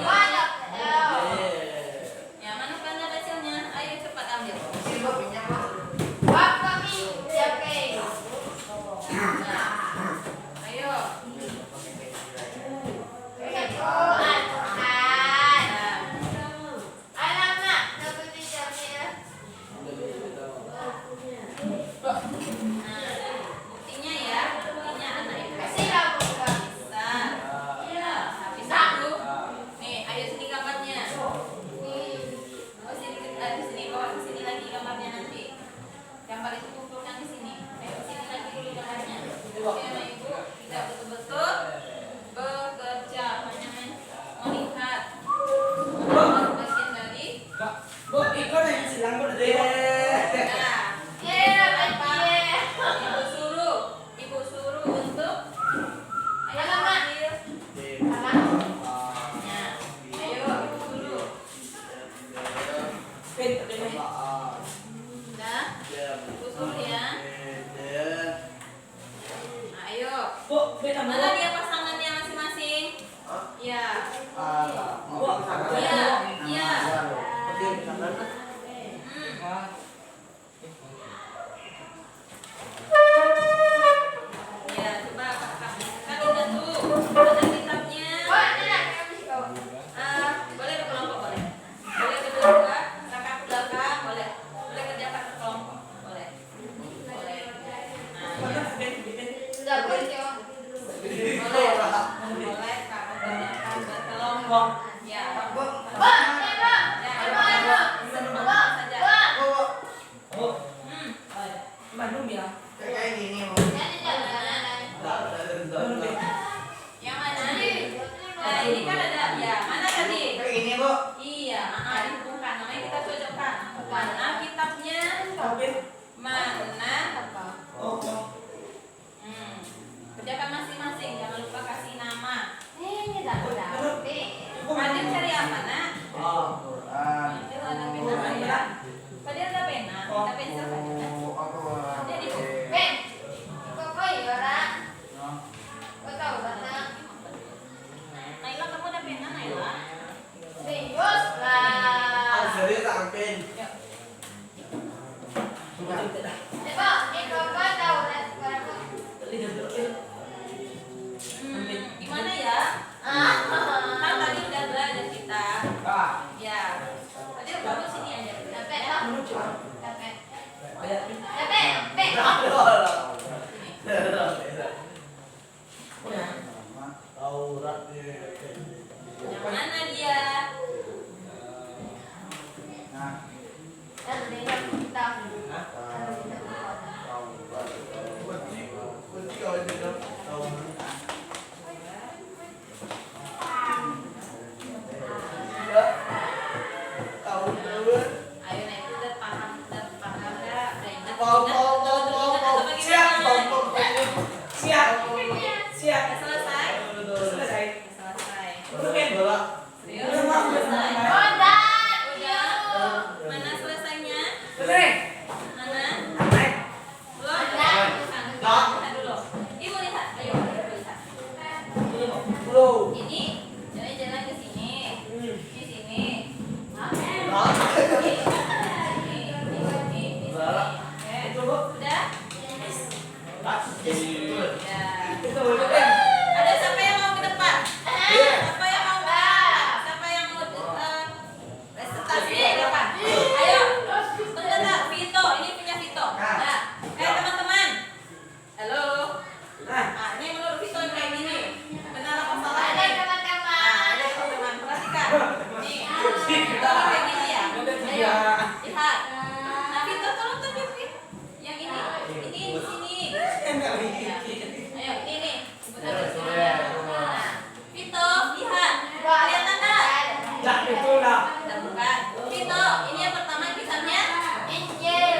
Wah, Ya, mana bukannya pensilnya? Ayo cepat ambil. Wah, kami siapa? Nah, ayo. Alamak, dapat dijamnya. Nah, buktinya ya, buktinya anak itu Kasih kamu Kak. bisa. Ya, habis itu. Nih, ayo sini gambarnya. Oh, sini bawa ke sini lagi gambarnya nanti. Gambar itu kumpulkan di sini. Ayo sini lagi dulu gambarnya. Oke, Ibu, kita betul-betul bekerja hanya melihat bagian dari. Bu, ikut yang silang bu deh. Nah, Ibu suruh untuk ayo Alamak. ambil. Alamak. Nah, ayo Ibu suruh. Udah, Ibu suruh ya. Nah, ayo. Bu, beta mau. Mana dia pasangannya masing-masing? Iya. Bu, Iya, iya. Ya, coba kakak lihat tuh. Ada kitabnya. Wah, ini lah kami kau. Boleh ke kelompok boleh. Boleh berdua, kakak ke belakang boleh. Boleh kerja kakak ke kelompok boleh. Boleh. Nah, Sudah boleh. boleh. Boleh kakak kerjakan berkelompok. Ya. Wah, tembak. Ya, Tembak, ayo. tembak. Sebentar saja. Wah. Bu, Hmm. Bandung ya. Jadi jangan. Yang mana? Nah, ini kan ada ya. Mana tadi? Iya, dihubungkan. Namanya kita cocokkan. Mana kitabnya? Mana? Oh, Kerjakan masing-masing. Jangan lupa kasih nama. Ini dah udah. Fadil cari apa, Nak? Fadil ada pena ya? Fadil ada pena? Ada pensil Fadil, Nak? Jadi, Ben. Kau kau ya, Ra? Kau tahu mana? Naila, kamu ada pena, Naila? Serius lah. Coba, ini kau tahu lah sekarang. Gimana ya? Kan tadi udah belajar kita. Ya. Fadil, kamu sini aja. Dapat Ya. lah. Dapat. Dapat. Ben. Yang mana dia? Dan dia kita. Ayo, nah itu udah paham nggak? Udah ingat? Paham, Ingat? paham, Betul, paham, ingat paham. atau Siap, bagaimana? Siap. Siap. Udah selesai? Selesai. Udah selesai. Serius? Udah, Selesai? Oh, dah. Udah? Mana selesainya? Selesai. Mana? Selesai. Belum? Udah. Lihat dulu. Ibu lihat. Ayo, Ibu lihat. Belum. Ini jalan-jalan ke sini. Di sini. Nah. Di sini. Oke. Udah? Ya. Itu belum kan? Ada siapa yang mau ke depan? Siapa yang mau? Siapa yang mau presentasi ke depan? Ayo. Bentar, Vito. Ini punya Vito. Nah, teman-teman. Halo. Nah, Ini menurut Vito yang kayak gini. Benar apa salah Ada ini? teman-teman. Ada teman-teman. Perhatikan. Nih. Vito kayak gini ya. Ayo. Lihat. Nah, Vito tolong tunjukin. Yang ini. Ini di sini. enggak Ya. begini. Ayo, ini. Sebentar di sini ya. Nah, Vito, lihat. Kelihatan enggak? Tak itu lah. Kita buka. Vito, ini yang pertama kitabnya. Injil.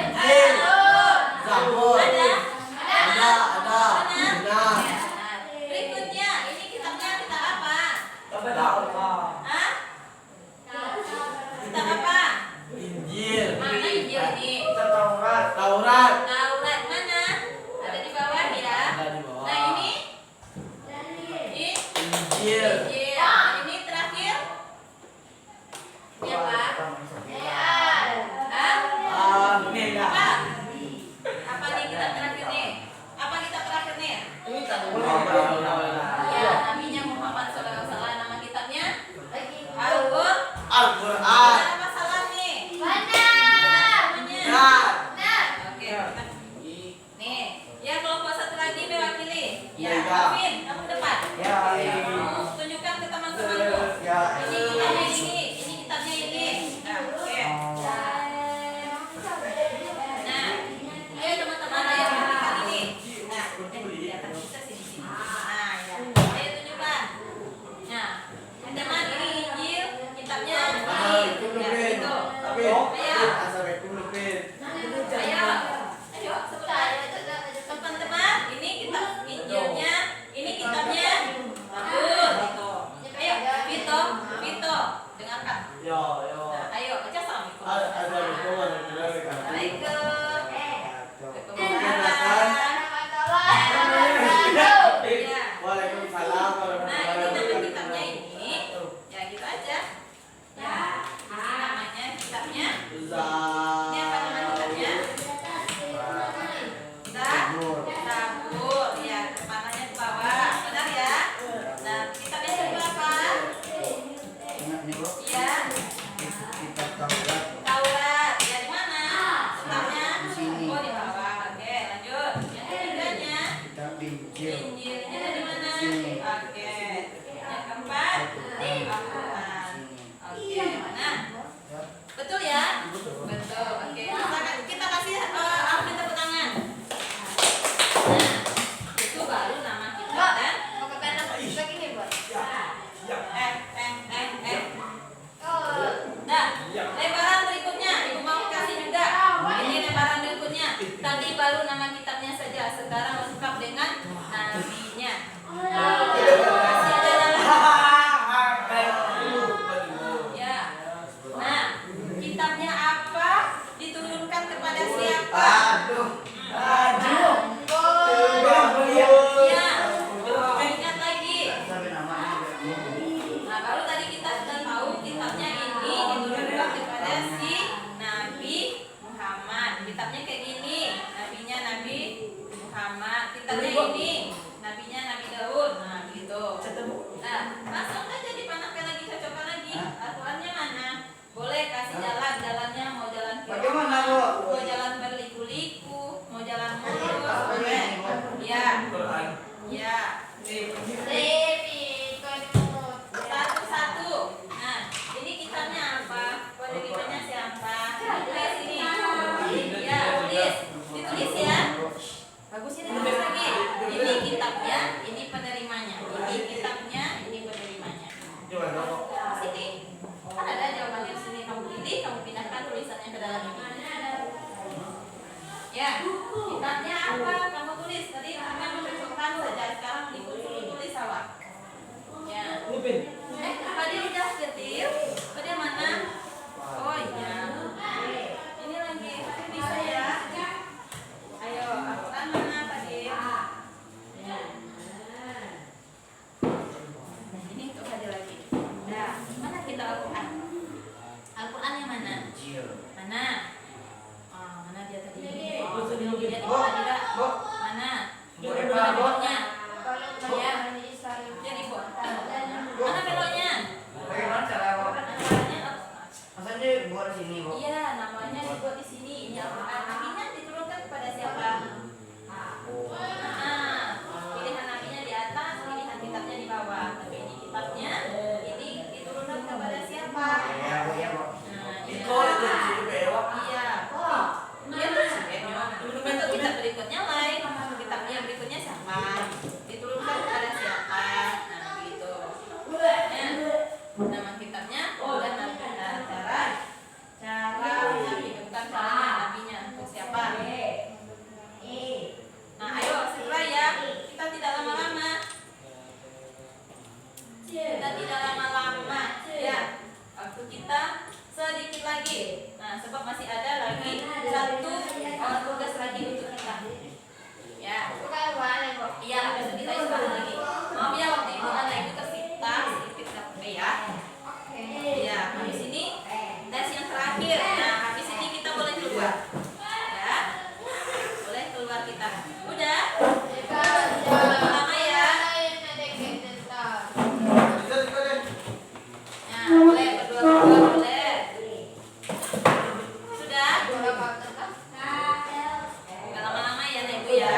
Zabur. Ada? Ada. Mana? Nah. Nah, berikutnya, ini kitabnya kitab apa? Apa tahu? Hah? Kitab apa? Injil. Mana Injil ini? Taurat. Taurat mana? Ada di bawah ya. Ada di bawah. Nah, ini? Injil. Injil. Nah, baru tadi kita sudah tahu kitabnya ini diturunkan kepada si Nabi Muhammad. Kitabnya kayak gini, nabinya Nabi Muhammad. Kitabnya ini, nabinya Nabi Daud. Nah, gitu. Nah, langsung aja dipanahkan lagi, cocokkan lagi. Al-Qur'annya mana? Boleh kasih jalannya mau jalan Bagaimana, Bu? mau jalan berliku-liku, mau jalan mulus, boleh. Ya. Ya. Satu-satu. Nah, ini kitabnya apa? Pendidikannya siapa? Tulis ini. Ya, tulis. Ditulis ya. Bagus ini tulis lagi. Ini kitabnya, ini penerimanya. Ini kitabnya, ini penerimanya. Sini. Kan ada jawabannya di sini. Kamu pilih, kamu pindahkan tulisannya ke dalam ini. Ya, kitabnya apa? Kamu tulis. Tadi kamu mencocokkan saja. Sekarang tulis awak. Ya. Fadil udah ketir. Fadil mana? Oh iya. Ini lagi. Fadil bisa ya? Ayo, Al-Quran mana Fadil? Ya. Ini untuk Fadil lagi. Nah, mana kita Al-Quran? Al-Qurannya mana? Mana? Oh, mana dia tadi? Oh, sebelum dia tidak. Mana? Beloknya. Ya. Jadi buat. Mana beloknya? Bagaimana cara, Bu? Namanya Maksudnya buat di sini, Bu? iya, namanya dibuat di sini. Ini Al-Quran. Nabinya diturunkan kepada siapa? Nah, pilihan nabinya di atas, pilihan kitabnya di bawah. Tapi ini kitabnya, ini diturunkan kepada siapa? Ya, Bu, ya, Bu. Nah, Itu jadi bewa. iya. Iya tuh untuk kitab berikutnya lain. Kitabnya berikutnya siapa? Diturunkan kepada siapa? Nah, gitu. Nama kitabnya udah cara menghidupkan caranya nabinya untuk siapa? Nah, ayo segera ya. Kita tidak lama-lama. Kita tidak lama-lama. Ya, waktu kita sedikit lagi. Nah, sebab masih ada lagi satu tugas lagi untuk kita. Ya. Iya, besok kita istirahat lagi. Maaf ya waktu itu Ana itu tersita sedikit capek ya. Iya, habis ini tes yang terakhir. Nah, habis ini kita boleh keluar. Ya. Boleh keluar kita. Udah? Lama ya. Nah, boleh berdua-berdua boleh. Sudah? Gak lama-lama ya, Nek Bu ya.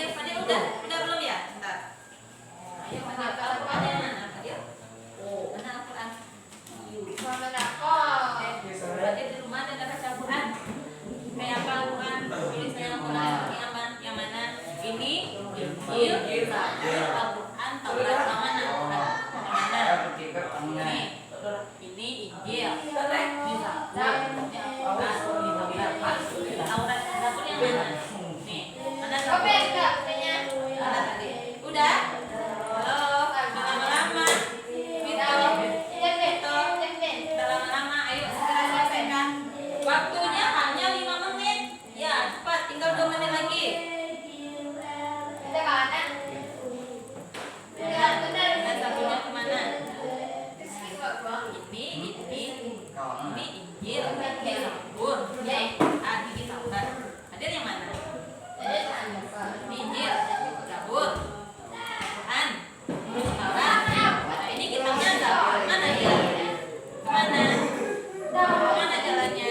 Fadil udah belum ya? Bentar. Ayo Fadil, Al-Qurannya mana Fadil? Mana Al-Quran? Fadil di rumah ada baca Al-Quran. Kayak apa Al-Quran? Tulisannya Al-Quran yang mana? Ini Injil, Zabur, Al-Quran, Taurat yang mana? Yang mana? Ini Injil, ini Zabur, ini Al-Quran, ini Taurat, Zabur yang mana? Nih, mana Zabur? Mana tadi? Udah? Halo, jangan lama-lama. Gitu. Udah lama-lama, ayo segera selesaikan. Waktunya hanya 5 menit. Ya, cepat, tinggal 2 menit lagi. Dan satunya kemana? Ini Injil, ini Zabur, ini Taurat. Hadir yang mana? Ini Injil, Zabur, Al-Quran, Taurat. Nah, ini kitabnya Zabur. Mana dia? Kemana? Kemana jalannya?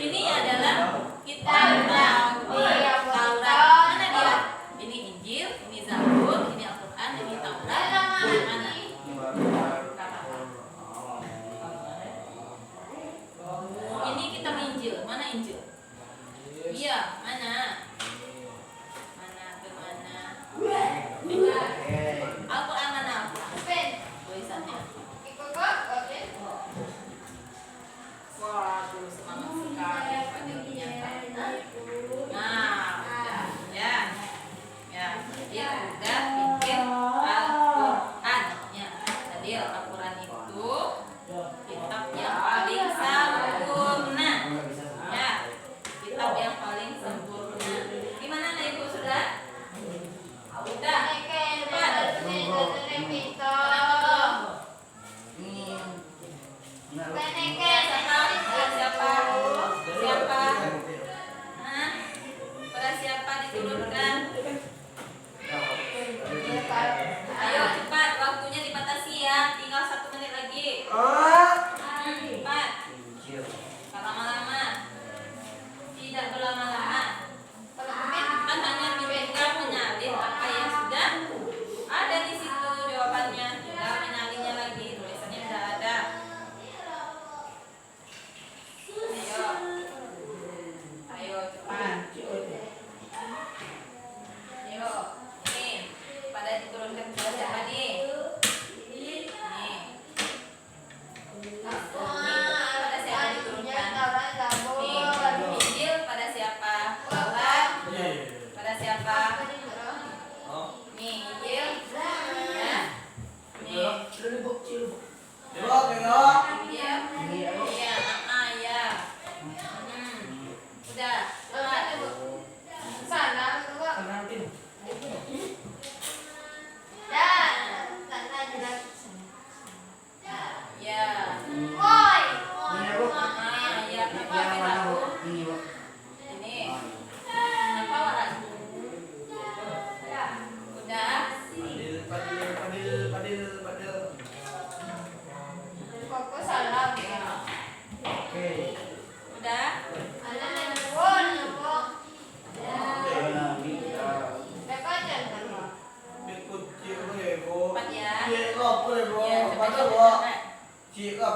Ini adalah kitab Taurat. Mana dia? Ini Injil, ini Zabur, ini Al-Quran, ini Taurat. Mana? Ini kitab Injil. Mana Injil? Iya, mana? Mana? Kemana? Al-Quran mana? Al-Quran. Tulisannya. Waduh, semangat sekali Fadilnya. Nah, udah. Ya. Ya, dia udah bikin Al-Quran. Ya, tadi Al-Quran itu Pada siapa diturunkan? Ayo cepat, waktunya dibatasi ya. Tinggal 1 menit lagi. Cepat. Tak lama-lama. Tidak berlama-lama. Kan hanya tinggal menyalin apa yang sudah ada di situ jawabannya. Tinggal menyalinnya lagi. Tulisannya sudah ada. Ayo cepat. Ayo, ini pada diturunkan kepada siapa nih? Nih. Pada siapa diturunkan? Nih, Injil pada siapa? Taurat pada siapa? Nih, Injil. Ya. Nih. Injil. Iya, ya. Udah. Ya. Ya, kenapa aku? Ini. Kenapa warna? Udah. Udah. Cepat ya. Ya, cepat. Chị có